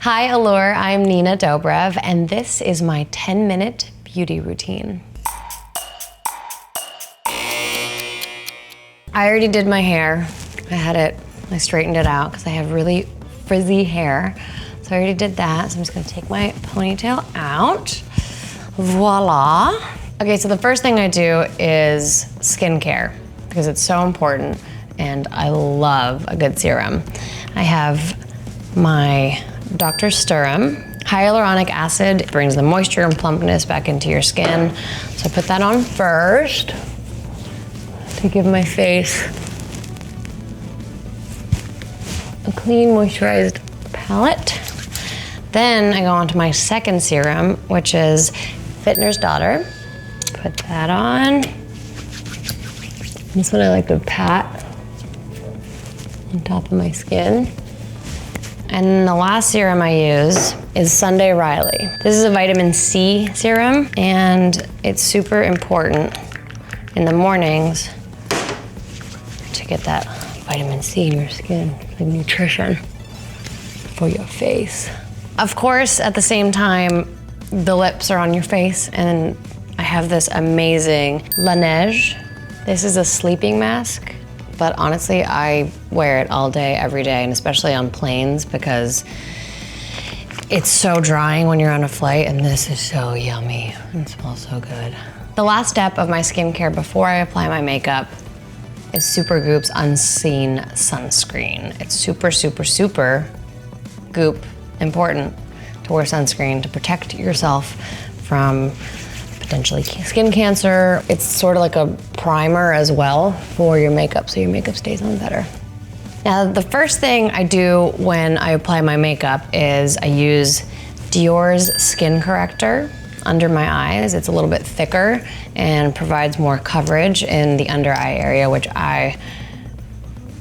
Hi Allure, I'm Nina Dobrev, and this is my 10-minute beauty routine. I already did my hair. I straightened it out because I have really frizzy hair. So I already did that, so I'm just gonna take my ponytail out. Voila. Okay, so the first thing I do is skincare because it's so important and I love a good serum. I have my Dr. Sturm. Hyaluronic acid brings the moisture and plumpness back into your skin. So I put that on first to give my face a clean, moisturized palette. Then I go on to my second serum, which is Fitner's Daughter. Put that on. This one I like to pat on top of my skin. And the last serum I use is Sunday Riley. This is a vitamin C serum, and it's super important in the mornings to get that vitamin C in your skin, like nutrition for your face. Of course, at the same time, the lips are on your face, and I have this amazing Laneige. This is a sleeping mask. But honestly, I wear it all day, every day, and especially on planes because it's so drying when you're on a flight, and this is so yummy and smells so good. The last step of my skincare before I apply my makeup is Supergoop's Unseen Sunscreen. It's super, super, super goop important to wear sunscreen to protect yourself from potentially skin cancer. It's sort of like a primer as well for your makeup, so your makeup stays on better. Now, the first thing I do when I apply my makeup is I use Dior's Skin Corrector under my eyes. It's a little bit thicker and provides more coverage in the under eye area, which I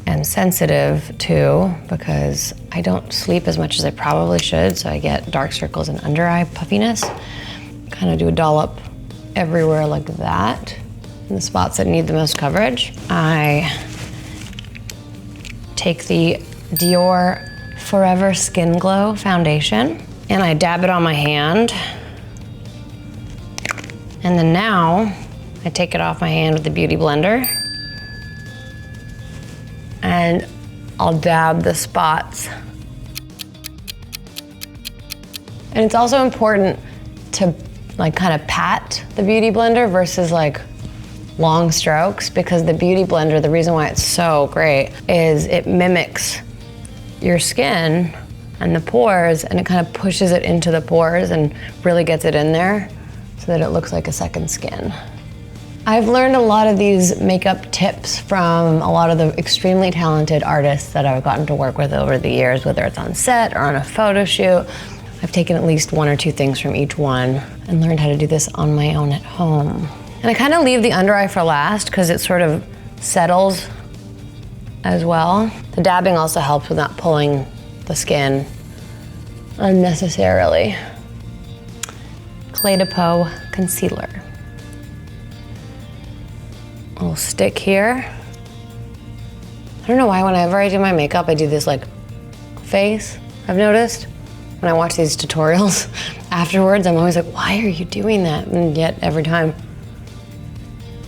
am sensitive to because I don't sleep as much as I probably should, so I get dark circles and under eye puffiness. Kind of do a dollop everywhere like that, in the spots that need the most coverage. I take the Dior Forever Skin Glow foundation and I dab it on my hand. And then now I take it off my hand with the Beauty Blender and I'll dab the spots. And it's also important to kind of pat the Beauty Blender versus like long strokes, because the Beauty Blender, the reason why it's so great is it mimics your skin and the pores, and it kind of pushes it into the pores and really gets it in there so that it looks like a second skin. I've learned a lot of these makeup tips from a lot of the extremely talented artists that I've gotten to work with over the years, whether it's on set or on a photo shoot. I've taken at least one or two things from each one and learned how to do this on my own at home. And I kind of leave the under eye for last because it sort of settles as well. The dabbing also helps with not pulling the skin unnecessarily. Clé de Peau concealer. A little stick here. I don't know why whenever I do my makeup, I do this like face, I've noticed. When I watch these tutorials afterwards, I'm always like, why are you doing that? And yet every time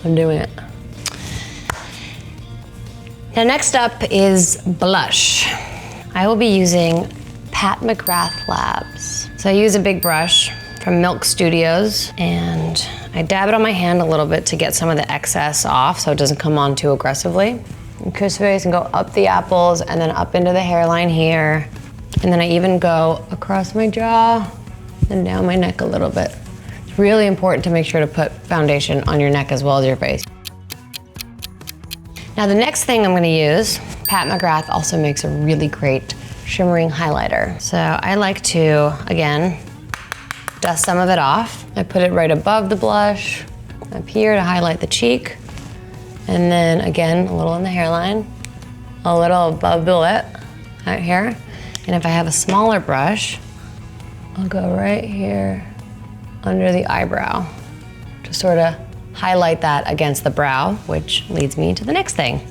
I'm doing it. Now next up is blush. I will be using Pat McGrath Labs. So I use a big brush from Milk Studios and I dab it on my hand a little bit to get some of the excess off so it doesn't come on too aggressively. And kiss face and go up the apples and then up into the hairline here. And then I even go across my jaw and down my neck a little bit. It's really important to make sure to put foundation on your neck as well as your face. Now the next thing I'm gonna use, Pat McGrath also makes a really great shimmering highlighter. So I like to, again, dust some of it off. I put it right above the blush, up here to highlight the cheek. And then again, a little in the hairline, a little above the lip, right here. And if I have a smaller brush, I'll go right here under the eyebrow to sort of highlight that against the brow, which leads me to the next thing,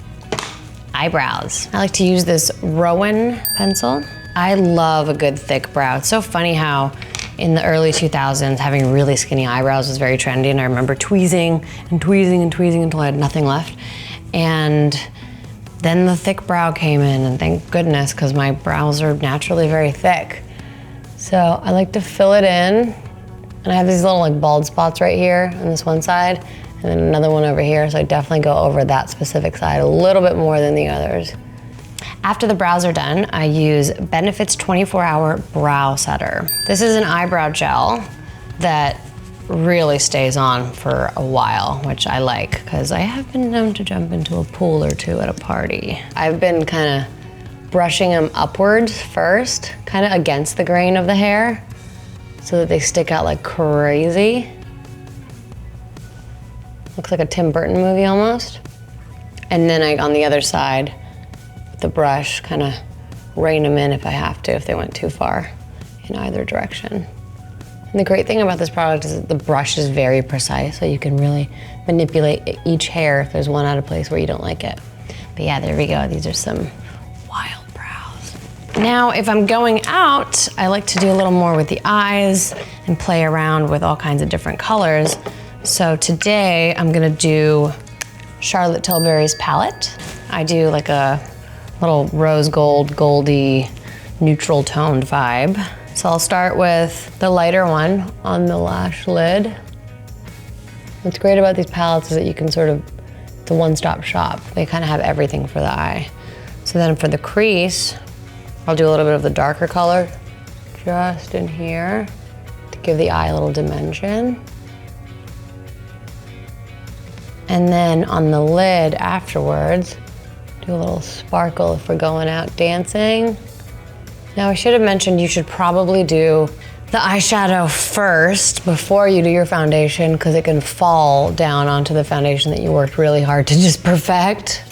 eyebrows. I like to use this Rowan pencil I love a good thick brow. It's so funny how in the early 2000s, having really skinny eyebrows was very trendy, and I remember tweezing and tweezing and tweezing until I had nothing left. And then the thick brow came in, and thank goodness, because my brows are naturally very thick. So I like to fill it in, and I have these little like bald spots right here on this one side, and then another one over here, so I definitely go over that specific side a little bit more than the others. After the brows are done, I use Benefit's 24-hour brow setter. This is an eyebrow gel that really stays on for a while, which I like, because I have been known to jump into a pool or two at a party. I've been kind of brushing them upwards first, kind of against the grain of the hair, so that they stick out like crazy. Looks like a Tim Burton movie almost. And then on the other side, with the brush, kind of rein them in if I have to, if they went too far in either direction. And the great thing about this product is that the brush is very precise, so you can really manipulate each hair if there's one out of place where you don't like it. But yeah, there we go. These are some wild brows. Now, if I'm going out, I like to do a little more with the eyes and play around with all kinds of different colors. So today I'm gonna do Charlotte Tilbury's palette. I do like a little rose gold, goldy, neutral toned vibe. So I'll start with the lighter one on the lash lid. What's great about these palettes is that you can sort of, it's a one-stop shop. They kind of have everything for the eye. So then for the crease, I'll do a little bit of the darker color just in here to give the eye a little dimension. And then on the lid afterwards, do a little sparkle if we're going out dancing. Now I should have mentioned you should probably do the eyeshadow first before you do your foundation, because it can fall down onto the foundation that you worked really hard to just perfect.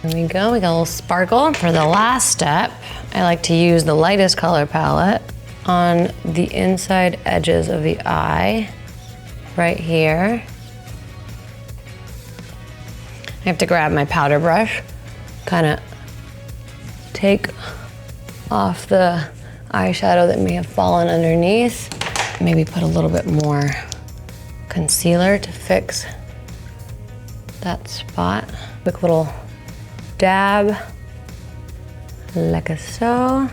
There we go, we got a little sparkle. For the last step, I like to use the lightest color palette on the inside edges of the eye, right here. I have to grab my powder brush, kind of take off the eyeshadow that may have fallen underneath. Maybe put a little bit more concealer to fix that spot. Quick little dab, like so.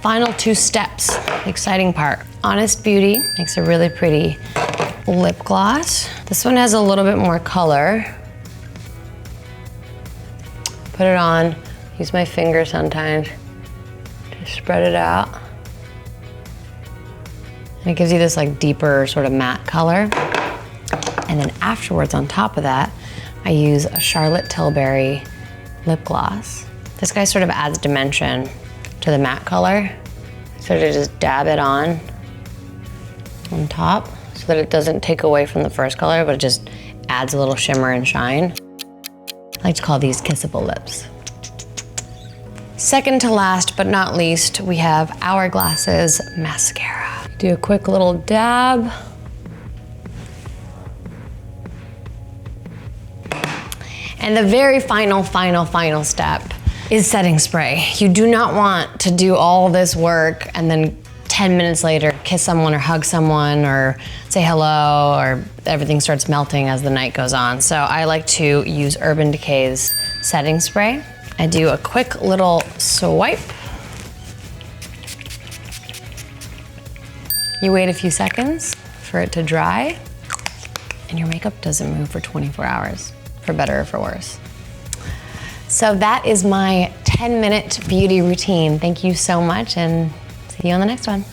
Final two steps, the exciting part. Honest Beauty makes a really pretty lip gloss. This one has a little bit more color. Put it on, use my finger sometimes to spread it out. And it gives you this like deeper sort of matte color. And then afterwards on top of that, I use a Charlotte Tilbury lip gloss. This guy sort of adds dimension to the matte color. So to just dab it on top so that it doesn't take away from the first color, but it just adds a little shimmer and shine. I like to call these kissable lips. Second to last but not least, we have Hourglass's mascara. Do a quick little dab. And the very final step is setting spray. You do not want to do all this work and then 10 minutes later kiss someone or hug someone or say hello, or everything starts melting as the night goes on. So I like to use Urban Decay's setting spray. I do a quick little swipe. You wait a few seconds for it to dry, and your makeup doesn't move for 24 hours, for better or for worse. So that is my 10-minute beauty routine. Thank you so much, and see you on the next one.